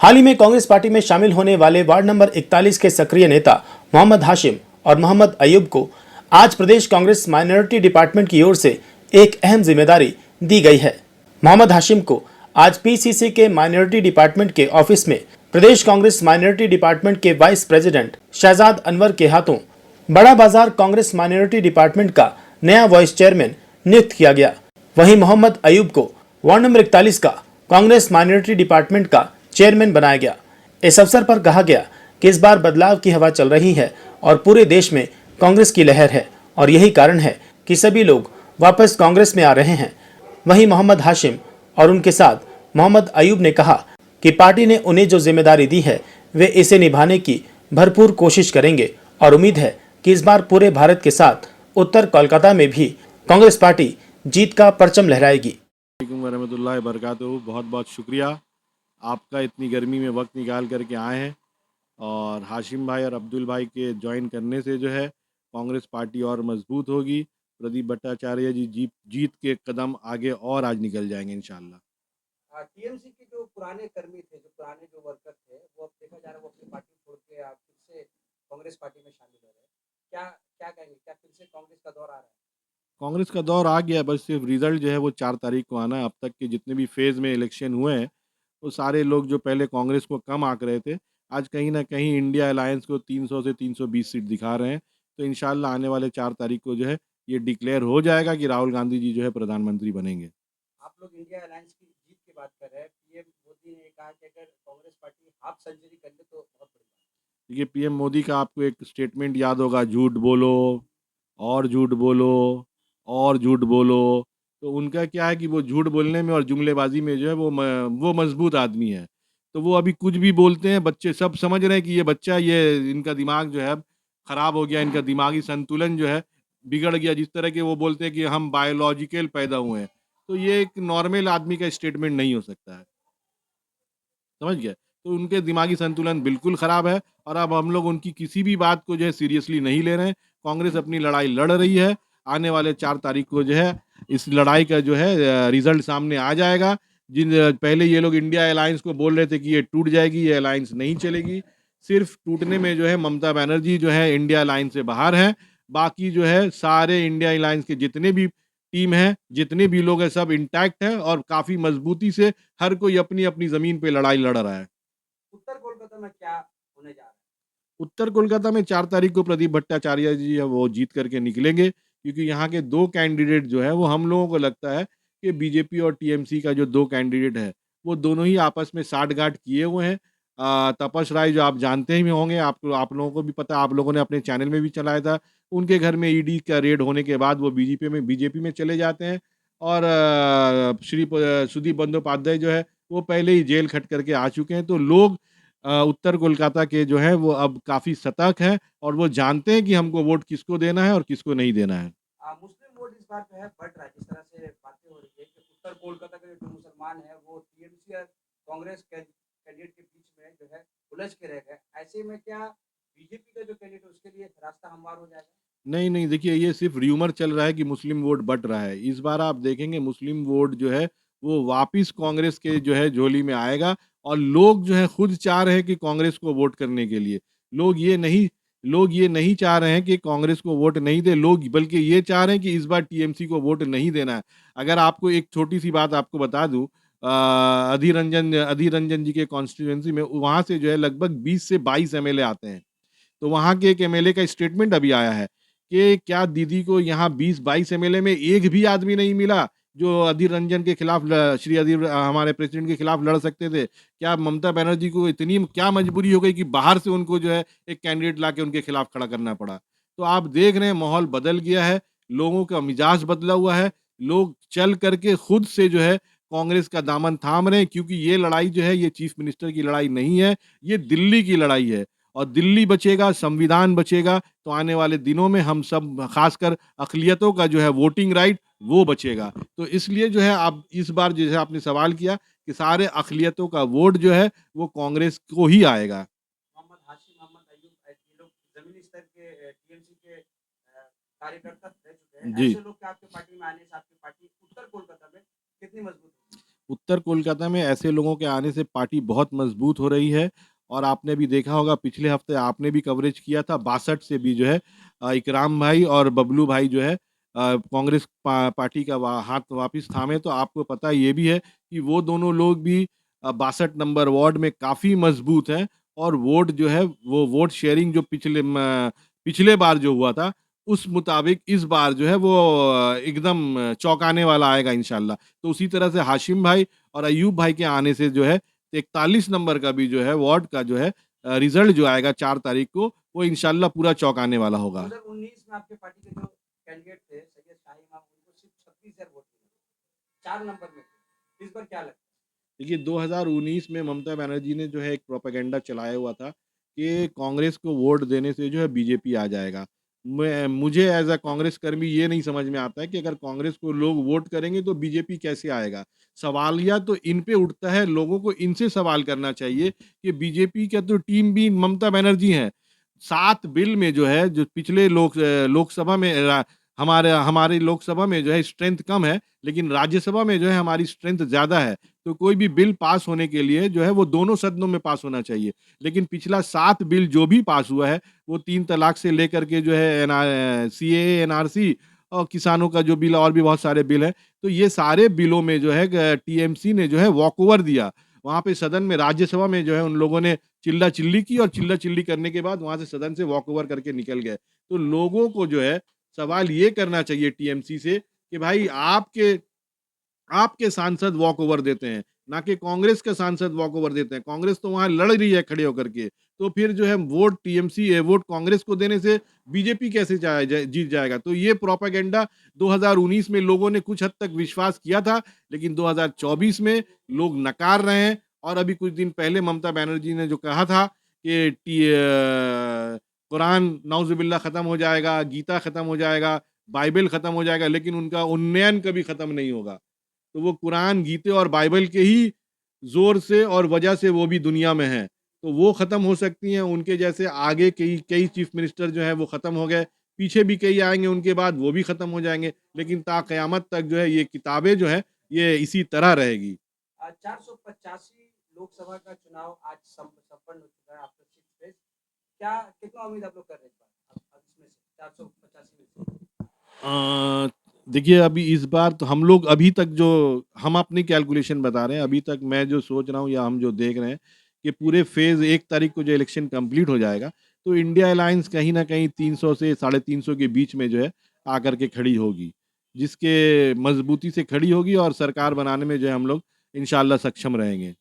हाल ही में कांग्रेस पार्टी में शामिल होने वाले वार्ड नंबर 41 के सक्रिय नेता मोहम्मद हाशिम और मोहम्मद अयूब को आज प्रदेश कांग्रेस माइनॉरिटी डिपार्टमेंट की ओर से एक अहम जिम्मेदारी दी गई है। मोहम्मद हाशिम को आज पीसीसी के माइनॉरिटी डिपार्टमेंट के ऑफिस में प्रदेश कांग्रेस माइनॉरिटी डिपार्टमेंट के वाइस प्रेसिडेंट शहजाद अनवर के हाथों बड़ा बाजार कांग्रेस माइनॉरिटी डिपार्टमेंट का नया वाइस चेयरमैन नियुक्त किया गया। वहीं मोहम्मद अयूब को वार्ड नंबर 41 का कांग्रेस माइनॉरिटी डिपार्टमेंट का चेयरमैन बनाया गया। इस अवसर पर कहा गया कि इस बार बदलाव की हवा चल रही है और पूरे देश में कांग्रेस की लहर है और यही कारण है कि सभी लोग वापस कांग्रेस में आ रहे हैं। वहीं मोहम्मद हाशिम और उनके साथ मोहम्मद अयूब ने कहा कि पार्टी ने उन्हें जो जिम्मेदारी दी है वे इसे निभाने की भरपूर कोशिश करेंगे और उम्मीद है कि इस बार पूरे भारत के साथ उत्तर कोलकाता में भी कांग्रेस पार्टी जीत का परचम लहराएगी। वरहमतुल्लाहि वबरकातुहू। बहुत बहुत शुक्रिया आपका, इतनी गर्मी में वक्त निकाल करके आए हैं। और हाशिम भाई और अब्दुल भाई के ज्वाइन करने से जो है कांग्रेस पार्टी और मजबूत होगी। प्रदीप भट्टाचार्य जी जीत के कदम आगे और आज निकल जाएंगे इंशाल्लाह। टीएमसी के जो पुराने कर्मी थे, जो पुराने जो वर्कर थे, वो अब देखा जा रहा है वो अपनी पार्टी छोड़ के आप फिर से कांग्रेस पार्टी में शामिल हो रहे हैं। क्या क्या कहेंगे, क्या फिर से कांग्रेस का दौर आ रहा है? कांग्रेस का दौर आ गया, बस सिर्फ रिजल्ट जो है वो 4 तारीख को आना है। अब तक के जितने भी फेज़ में इलेक्शन हुए हैं वो सारे लोग जो पहले कांग्रेस को कम आंक रहे थे, आज कहीं ना कहीं इंडिया अलायंस को 300 से 320 सीट दिखा रहे हैं। तो इंशाल्लाह आने वाले 4 तारीख को जो है ये डिक्लेयर हो जाएगा कि राहुल गांधी जी जो है प्रधानमंत्री बनेंगे। आप लोग इंडिया अलायंस की जीत की बात कर रहे हैं। पीएम मोदी ने कहा कि अगर कांग्रेस पार्टी हाफ सेंचुरी कर ले तो बहुत बड़ी बात है। देखिए, पीएम मोदी का आपको एक स्टेटमेंट याद होगा, झूठ बोलो और झूठ बोलो और झूठ बोलो। तो उनका क्या है कि वो झूठ बोलने में और जुमलेबाजी में जो है वो मजबूत आदमी है। तो वो अभी कुछ भी बोलते हैं, बच्चे सब समझ रहे हैं कि ये बच्चा, ये इनका दिमाग जो है अब खराब हो गया, इनका दिमागी संतुलन जो है बिगड़ गया। जिस तरह के वो बोलते हैं कि हम बायोलॉजिकल पैदा हुए हैं, तो ये एक नॉर्मल आदमी का स्टेटमेंट नहीं हो सकता है, समझ गए? तो उनके दिमागी संतुलन बिल्कुल ख़राब है और अब हम लोग उनकी किसी भी बात को जो है सीरियसली नहीं ले रहे हैं। कांग्रेस अपनी लड़ाई लड़ रही है। आने वाले 4 तारीख को जो है इस लड़ाई का जो है रिज़ल्ट सामने आ जाएगा। पहले ये लोग इंडिया अलायंस को बोल रहे थे कि ये टूट जाएगी, ये अलायंस नहीं चलेगी। सिर्फ़ टूटने में जो है ममता बनर्जी जो है इंडिया अलायंस से बाहर हैं। बाकी जो है सारे इंडिया अलायंस के जितने भी टीम हैं, जितने भी लोग हैं, सब इंटैक्ट हैं और काफ़ी मज़बूती से हर कोई अपनी-अपनी ज़मीन पे लड़ाई लड़ रहा है। उत्तर कोलकाता में क्या होने जा रहा है? उत्तर कोलकाता में 4 तारीख को प्रदीप भट्टाचार्य जी है वो जीत करके निकलेंगे, क्योंकि यहाँ के 2 कैंडिडेट जो है वो हम लोगों को लगता है कि बीजेपी और टीएमसी का जो 2 कैंडिडेट है, वो दोनों ही आपस में साठ-गांठ किए हुए हैं। तपस राय जो आप जानते ही होंगे, आप लोगों को भी पता है, आप लोगों ने अपने चैनल में भी चलाया था। उनके घर में ईडी का रेड होने के बाद वो बीजेपी में चले जाते हैं और सुदीप बंदोपाध्याय जो है, वो पहले ही जेल खट करके आ चुके हैं। तो लोग उत्तर कोलकाता के जो हैं वो अब काफ़ी सतर्क हैं और वो जानते हैं कि हमको वोट किसको देना है और किसको नहीं देना है। मुस्लिम वोट इस बार जो है बढ़ रहा है। जिस तरह से बातें हो रही है कि उत्तर कोलकाता के जो मुसलमान है वो टीएमसी और कांग्रेस कैंडिडेट के बीच में जो है उलझ के रह गए। ऐसे में क्या बीजेपी का जो कैंडिडेट है उसके लिए रास्ता हमवार हो जाएगा? नहीं, नहीं, देखिए, ये सिर्फ़ र्यूमर चल रहा है कि मुस्लिम वोट बँट रहा है। इस बार आप देखेंगे मुस्लिम वोट जो है वो वापिस कांग्रेस के जो है झोली में आएगा और लोग जो हैं खुद चाह रहे हैं कि कांग्रेस को वोट करने के लिए। लोग ये नहीं लोग ये नहीं चाह रहे हैं कि कांग्रेस को वोट नहीं दें, लोग बल्कि ये चाह रहे हैं कि इस बार टीएमसी को वोट नहीं देना है। अगर आपको एक छोटी-सी बात आपको बता दूँ, अधीर रंजन जी के कॉन्स्टिट्यूएंसी में वहाँ से जो है लगभग 20 से 22 एमएलए आते हैं। तो वहाँ के एक एमएलए का स्टेटमेंट अभी आया है कि क्या दीदी को यहाँ 20-22 एमएलए में एक भी आदमी नहीं मिला जो अधीर रंजन के खिलाफ हमारे प्रेसिडेंट के खिलाफ लड़ सकते थे? क्या ममता बनर्जी को इतनी क्या मजबूरी हो गई कि बाहर से उनको जो है एक कैंडिडेट लाके उनके खिलाफ खड़ा करना पड़ा? तो आप देख रहे हैं माहौल बदल गया है, लोगों का मिजाज बदला हुआ है, लोग चल करके खुद से जो है कांग्रेस का दामन थाम रहे हैं, क्योंकि ये लड़ाई जो है ये चीफ मिनिस्टर की लड़ाई नहीं है, ये दिल्ली की लड़ाई है। और दिल्ली बचेगा, संविधान बचेगा, तो आने वाले दिनों में हम सब, खासकर अक़लियतों का जो है वोटिंग राइट, वो बचेगा। तो इसलिए जो है आप इस बार जैसे आपने सवाल किया कि सारे अक़लियतों का वोट जो है वो कांग्रेस को ही आएगा। मोहम्मद हाशिम, मोहम्मद अयूब ये लोग जमीनी स्तर के टीएमसी के कार्यकर्ता रह चुके हैं। जी। ऐसे लोग के आपके पार्टी में आने से आपकी पार्टी उत्तर कोलकाता में कितनी मजबूत होगी? उत्तर कोलकाता में ऐसे लोगों के आने से पार्टी बहुत मजबूत हो रही है और आपने भी देखा होगा पिछले हफ्ते आपने भी कवरेज किया था 62 से भी जो है इकराम भाई और बबलू भाई जो है कांग्रेस पार्टी का हाथ वापिस थामे। तो आपको पता ये भी है कि वो दोनों लोग भी 62 नंबर वार्ड में काफी मजबूत हैं और वोट जो है वो वोट शेयरिंग जो पिछले बार जो हुआ था उस मुताबिक इस बार जो है वो एकदम चौंकाने वाला आएगा इंशाल्लाह। तो उसी तरह से हाशिम भाई और अयूब भाई के आने से जो है 41 नंबर का भी जो है वार्ड का जो है रिजल्ट जो आएगा 4 तारीख को वो इंशाल्लाह पूरा चौंकाने वाला होगा। 2019 में आपके पार्टी के जो कैंडिडेट थे सैयद शाही इमाम उनको सिर्फ 36,000 वोट मिले, 4 नंबर में थे। इस बार क्या लगता है? देखिए 2019 में ममता बनर्जी ने जो है एक प्रोपेगेंडा चलाया हुआ था कि कांग्रेस को वोट देने से जो है बीजेपी आ जाएगा। मुझे एज अ कांग्रेस कर्मी ये नहीं समझ में आता है कि अगर कांग्रेस को लोग वोट करेंगे तो बीजेपी कैसे आएगा। सवालिया तो इन पे उठता है, लोगों को इनसे सवाल करना चाहिए कि बीजेपी का तो टीम भी ममता बनर्जी है। 7 बिल में जो है जो पिछले लोकसभा में हमारे हमारी लोकसभा में जो है स्ट्रेंथ कम है, लेकिन राज्यसभा में जो है हमारी स्ट्रेंथ ज़्यादा है। तो कोई भी बिल पास होने के लिए जो है वो दोनों सदनों में पास होना चाहिए। लेकिन पिछला 7 बिल जो भी पास हुआ है, वो 3 तलाक से लेकर के जो है सीएए, एनआरसी और किसानों का जो बिल और भी बहुत सारे बिल हैं। तो ये सारे बिलों में जो है टीएमसी ने जो है वॉकओवर दिया। वहाँ पे सदन में राज्यसभा में जो है उन लोगों ने चिल्ला-चिल्ली की और चिल्ला-चिल्ली करने के बाद वहाँ से सदन से वॉकओवर करके निकल गए। तो लोगों को जो है सवाल ये करना चाहिए टीएमसी से कि भाई आपके आपके सांसद वॉक ओवर देते हैं, ना कि कांग्रेस के सांसद वॉक ओवर देते हैं। कांग्रेस तो वहाँ लड़ रही है खड़े होकर के। तो फिर जो है वोट कांग्रेस को देने से बीजेपी कैसे जीत जाएगा? तो ये प्रोपेगेंडा 2019 में लोगों ने कुछ हद तक विश्वास किया था, लेकिन 2024 में लोग नकार रहे हैं और अभी कुछ दिन पहले ममता बनर्जी ने जो कहा था कि कुरान नाउज़ुबिल्लाह खत्म हो जाएगा, गीता खत्म हो जाएगा, बाइबल खत्म हो जाएगा, लेकिन उनका उन्नयन कभी खत्म नहीं होगा। तो वो कुरान, गीते और बाइबल के ही ज़ोर से और वजह से वो भी दुनिया में हैं। तो वो ख़त्म हो सकती हैं, उनके जैसे आगे कई कई चीफ़ मिनिस्टर जो हैं वो ख़त्म हो गए, पीछे भी कई आएँगे उनके बाद वो भी ख़त्म हो जाएँगे। लेकिन ता क़यामत तक जो है ये किताबें जो हैं, ये इसी तरह रहेगी। 485 लोकसभा का चुनाव आज संपन्न हो चुका है आफ्टर 6 डेज। क्या कितना उम्मीद आप लोग कर रहे हैं इस बार? अब इसमें से 485 में से? देखिए अभी इस बार तो हम लोग अभी तक जो हम अपनी कैलकुलेशन बता रहे हैं, अभी तक मैं जो सोच रहा हूँ या हम जो देख रहे हैं कि पूरे फ़ेज़ 1 तारीख को जो इलेक्शन कंप्लीट हो जाएगा, तो इंडिया अलायंस कहीं न कहीं 300 से 350 के बीच में जो है आकर के खड़ी होगी। जिसके मज़बूती से खड़ी होगी और सरकार बनाने में जो है हम लोग इंशाअल्लाह सक्षम रहेंगे।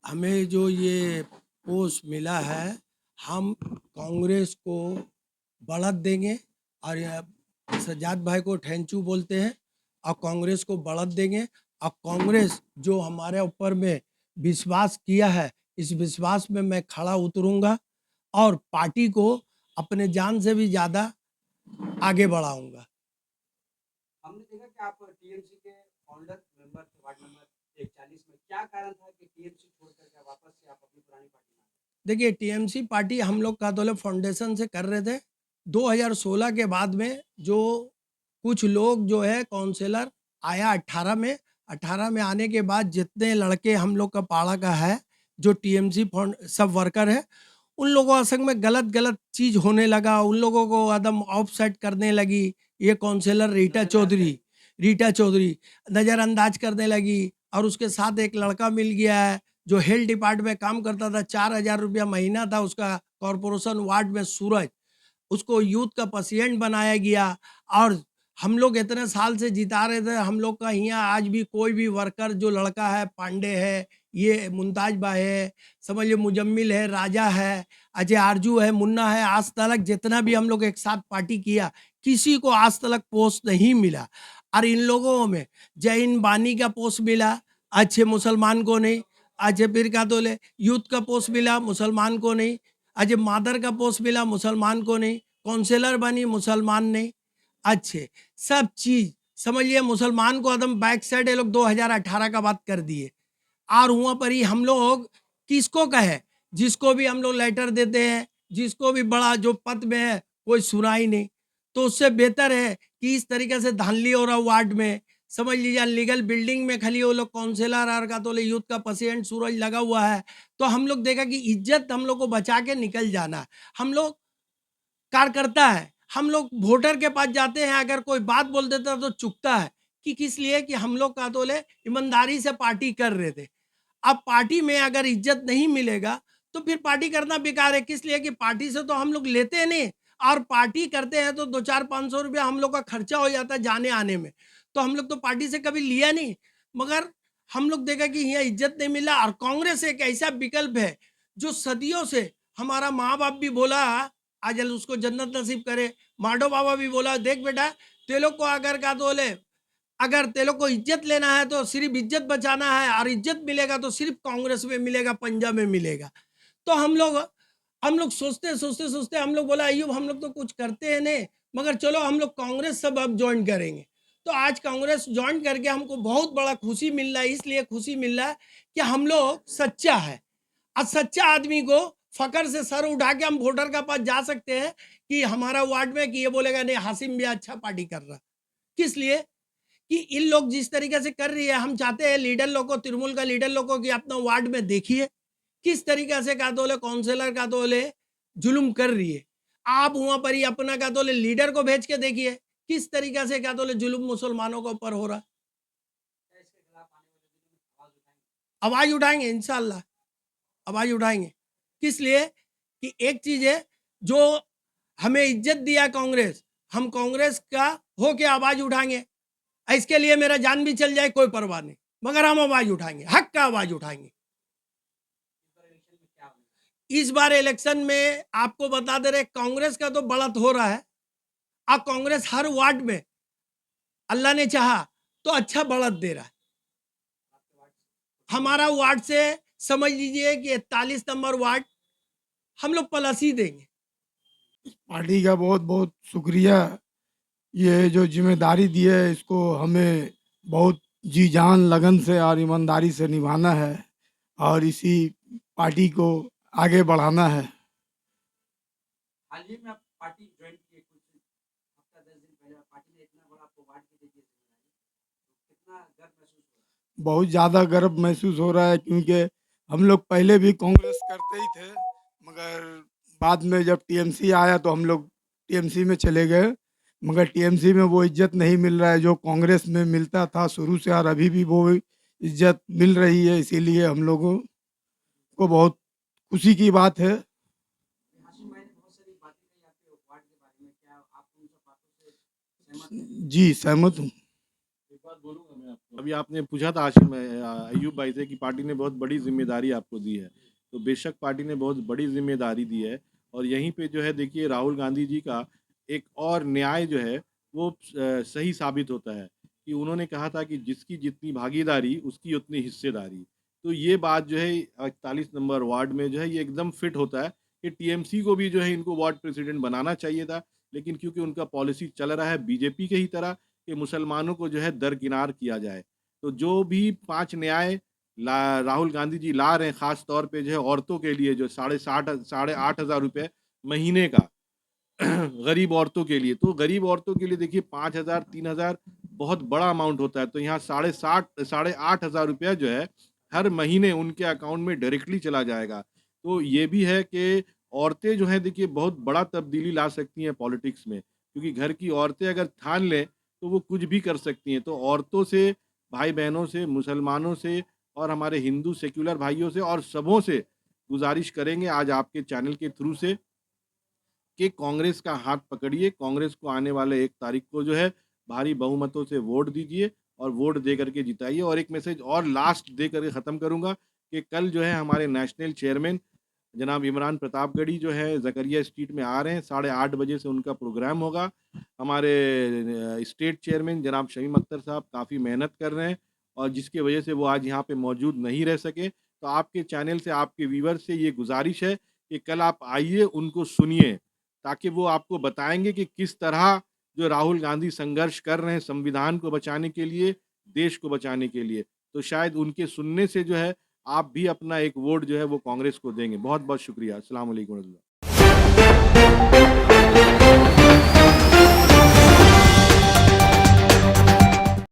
हमें जो ये पोस्ट मिला है, हम कांग्रेस को बढ़त देंगे और सज्जाद भाई को थैंक यू बोलते हैं और कांग्रेस को बढ़त देंगे और कांग्रेस जो हमारे ऊपर में विश्वास किया है, इस विश्वास में मैं खड़ा उतरूंगा और पार्टी को अपने जान से भी ज़्यादा आगे बढ़ाऊंगा। हमने देखा कि आप टीएमसी के फाउंडर मेंबर थे वार्ड नंबर 41 में। क्या कारण था कि टीएमसी छोड़ कर के वापस से आप अपनी पुरानी पार्टी में आए? देखिए टीएमसी पार्टी हम लोग का दौलत फाउंडेशन से कर रहे थे। 2016 के बाद में जो कुछ लोग जो है काउंसलर आया 18 में आने के बाद जितने लड़के हम लोग का पाड़ा का है जो टीएमसी फाउंड सब वर्कर है, उन लोगों असंग में गलत चीज़ होने लगा, उन लोगों को एकदम ऑफसेट करने लगी। ये काउंसलर रीटा चौधरी नज़रअंदाज करने लगी और उसके साथ एक लड़का मिल गया है जो हेल्थ डिपार्टमेंट में काम करता था, 4,000 रुपया महीना था उसका, कॉरपोरेशन वार्ड में सूरज, उसको यूथ का प्रेसिडेंट बनाया गया। और हम लोग इतने साल से जिता रहे थे, हम लोग का यहाँ आज भी कोई भी वर्कर जो लड़का है, पांडे है, ये मुमताज भाई है, समझिए मुजम्मिल है, राजा है, अजय आरजू है, मुन्ना है, आज तलक जितना भी हम लोग एक साथ पार्टी किया, किसी को आज तलक पोस्ट नहीं मिला। और इन लोगों में जैन बानी का पोस्ट मिला, अच्छे मुसलमान को नहीं। अच्छे फिर का तो ले यूथ का पोस्ट मिला, मुसलमान को नहीं। अच्छे मादर का पोस्ट मिला, मुसलमान को नहीं। काउंसलर बनी, मुसलमान नहीं। अच्छे सब चीज समझिए मुसलमान को एकदम बैक साइड ये लोग 2018 का बात कर दिए। और वहाँ पर ही हम लोग किसको कहे, जिसको भी हम लोग लेटर देते हैं, जिसको भी बड़ा जो पद में है कोई सुना ही नहीं। तो उससे बेहतर है कि इस तरीके से धांधली हो रहा वार्ड में, समझ लीजिए अनलीगल बिल्डिंग में खाली वो लोग काउंसिलर और का तो यूथ का प्रेसिडेंट सूरज लगा हुआ है। तो हम लोग देखा कि इज्जत हम लोग को बचा के निकल जाना है। हम लोग कार्यकर्ता है, हम लोग वोटर के पास जाते हैं, अगर कोई बात बोल देता तो चुकता है कि किस लिए कि हम लोग का तोले ईमानदारी से पार्टी कर रहे थे। अब पार्टी में अगर इज्जत नहीं मिलेगा तो फिर पार्टी करना बेकार है। किस लिए कि पार्टी से तो हम लोग लेते नहीं, और पार्टी करते हैं तो 2-4-500 रुपया हम लोग का खर्चा हो जाता है जाने आने में। तो हम लोग तो पार्टी से कभी लिया नहीं, मगर हम लोग देखा कि यहाँ इज्जत नहीं मिला। और कांग्रेस एक ऐसा विकल्प है जो सदियों से हमारा माँ बाप भी बोला, आज उसको जन्नत नसीब करे, माडो बाबा भी बोला, देख बेटा तेलों को अगर का बोले अगर तेलों को इज्जत लेना है तो सिर्फ इज्जत बचाना है, और इज्जत मिलेगा तो सिर्फ कांग्रेस में मिलेगा, पंजाब में मिलेगा। तो हम लोग सोचते सोचते सोचते हम लोग बोला अयूब हम लोग तो कुछ करते हैं नहीं, मगर चलो हम लोग कांग्रेस सब अब ज्वाइन करेंगे। तो आज कांग्रेस ज्वाइन करके हमको बहुत बड़ा खुशी मिल रहा है। इसलिए खुशी मिल रहा है कि हम लोग सच्चा है, और सच्चा आदमी को फकर से सर उठा के हम वोटर का पास जा सकते हैं कि हमारा वार्ड में कि ये बोलेगा नहीं हासिम भी अच्छा पार्टी कर रहा। किस लिए कि इन लोग जिस तरीके से कर रही है, हम चाहते हैं लीडर लोग को, तृणमूल का लीडर लोग को कि अपना वार्ड में देखिए किस तरीके से का तोले काउंसिलर का तोले जुल्म कर रही है। आप वहां पर ही अपना का तोले लीडर को भेज के देखिए किस तरीके से का तोले जुल्म मुसलमानों के ऊपर हो रहा। क्या इसके खिलाफ आने वाले दिनों में आवाज उठाएंगे? आवाज उठाएंगे, इंशाल्लाह आवाज उठाएंगे। किस लिए कि एक चीज है, जो हमें इज्जत दिया कांग्रेस, हम कांग्रेस का होके आवाज उठाएंगे। इसके लिए मेरा जान भी चल जाए कोई परवाह नहीं, मगर हम आवाज उठाएंगे, हक का आवाज उठाएंगे। इस बार इलेक्शन में क्या होने वाला है? इस बार इलेक्शन में आपको बता दे रहे कांग्रेस का तो बढ़त हो रहा है। अब कांग्रेस हर वार्ड में अल्लाह ने चाहा तो अच्छा बढ़त दे रहा है। आपके वार्ड से हमारा वार्ड से समझ लीजिए कि 41 नंबर वार्ड हम लोग प्लस ही देंगे। पार्टी का बहुत बहुत शुक्रिया। ये जो जिम्मेदारी दी है इसको हमें बहुत जी जान लगन से और ईमानदारी से निभाना है और इसी पार्टी को आगे बढ़ाना है। हाल ही में आप पार्टी ज्वाइन किए, कुछ हफ्ता 10 दिन पहले पार्टी ने इतना बड़ा आपको वार्ड की दी, तो कितना गर्व महसूस हो रहा है? बहुत ज़्यादा गर्व महसूस हो रहा है क्योंकि हम लोग पहले भी कांग्रेस करते ही थे, मगर बाद में जब टीएमसी आया तो हम लोग टीएमसी में चले गए, मगर टीएमसी में वो इज्जत नहीं मिल रहा है जो कांग्रेस में मिलता था शुरू से, और अभी भी वो इज्जत मिल रही है। इसीलिए हम लोगों को बहुत खुशी की बात है। हाशिम भाई ने बहुत सारी बातें कही आपके वार्ड के बारे में, क्या आप उन सब बातों से सहमत हैं? जी सहमत हूँ। एक बात बोलूंगा मैं आपको, अभी आपने पूछा था आशिम अयूब भाई से कि पार्टी ने बहुत बड़ी जिम्मेदारी आपको दी है, तो बेशक पार्टी ने बहुत बड़ी जिम्मेदारी दी है। और यहीं पे जो है देखिए राहुल गांधी जी का एक और न्याय जो है वो सही साबित होता है कि उन्होंने कहा था कि जिसकी जितनी भागीदारी उसकी उतनी हिस्सेदारी। तो ये बात जो है 41 नंबर वार्ड में जो है ये एकदम फिट होता है कि टीएमसी को भी जो है इनको वार्ड प्रेसिडेंट बनाना चाहिए था, लेकिन क्योंकि उनका पॉलिसी चल रहा है बीजेपी के ही तरह कि मुसलमानों को जो है दरकिनार किया जाए, तो जो भी 5 न्याय राहुल गांधी जी ला रहे हैं, खास तौर पे जो है औरतों के लिए जो 8,500 रुपये महीने का गरीब औरतों के लिए, तो गरीब औरतों के लिए देखिए 5,000 3,000 बहुत बड़ा अमाउंट होता है। तो यहाँ 8,500 रुपया जो है हर महीने उनके अकाउंट में डायरेक्टली चला जाएगा। तो ये भी है कि औरतें जो हैं देखिए बहुत बड़ा तब्दीली ला सकती हैं पॉलिटिक्स में, क्योंकि घर की औरतें अगर ठान लें तो वो कुछ भी कर सकती हैं। तो औरतों से, भाई बहनों से, मुसलमानों से और हमारे हिंदू सेक्युलर भाइयों से और सबों से गुजारिश करेंगे आज आपके चैनल के थ्रू से कि कांग्रेस का हाथ पकड़िए, कांग्रेस को आने वाले 1 तारीख को जो है भारी बहुमतों से वोट दीजिए और वोट दे करके जिताइए। और एक मैसेज और लास्ट दे करके ख़त्म करूँगा कि कल जो है हमारे नेशनल चेयरमैन जनाब इमरान प्रतापगढ़ी जो है ज़करिया स्ट्रीट में आ रहे हैं, 8:30 बजे से उनका प्रोग्राम होगा। हमारे स्टेट चेयरमैन जनाब शमीम अख्तर साहब काफ़ी मेहनत कर रहे हैं और जिसकी वजह से वो आज यहाँ पे मौजूद नहीं रह सके। तो आपके चैनल से, आपके व्यूअर्स से ये गुजारिश है कि कल आप आइए, उनको सुनिए, ताकि वो आपको बताएँगे कि किस तरह जो राहुल गांधी संघर्ष कर रहे हैं संविधान को बचाने के लिए, देश को बचाने के लिए। तो शायद उनके सुनने से जो है आप भी अपना एक वोट जो है वो कांग्रेस को देंगे। बहुत-बहुत शुक्रिया। अस्सलाम वालेकुम।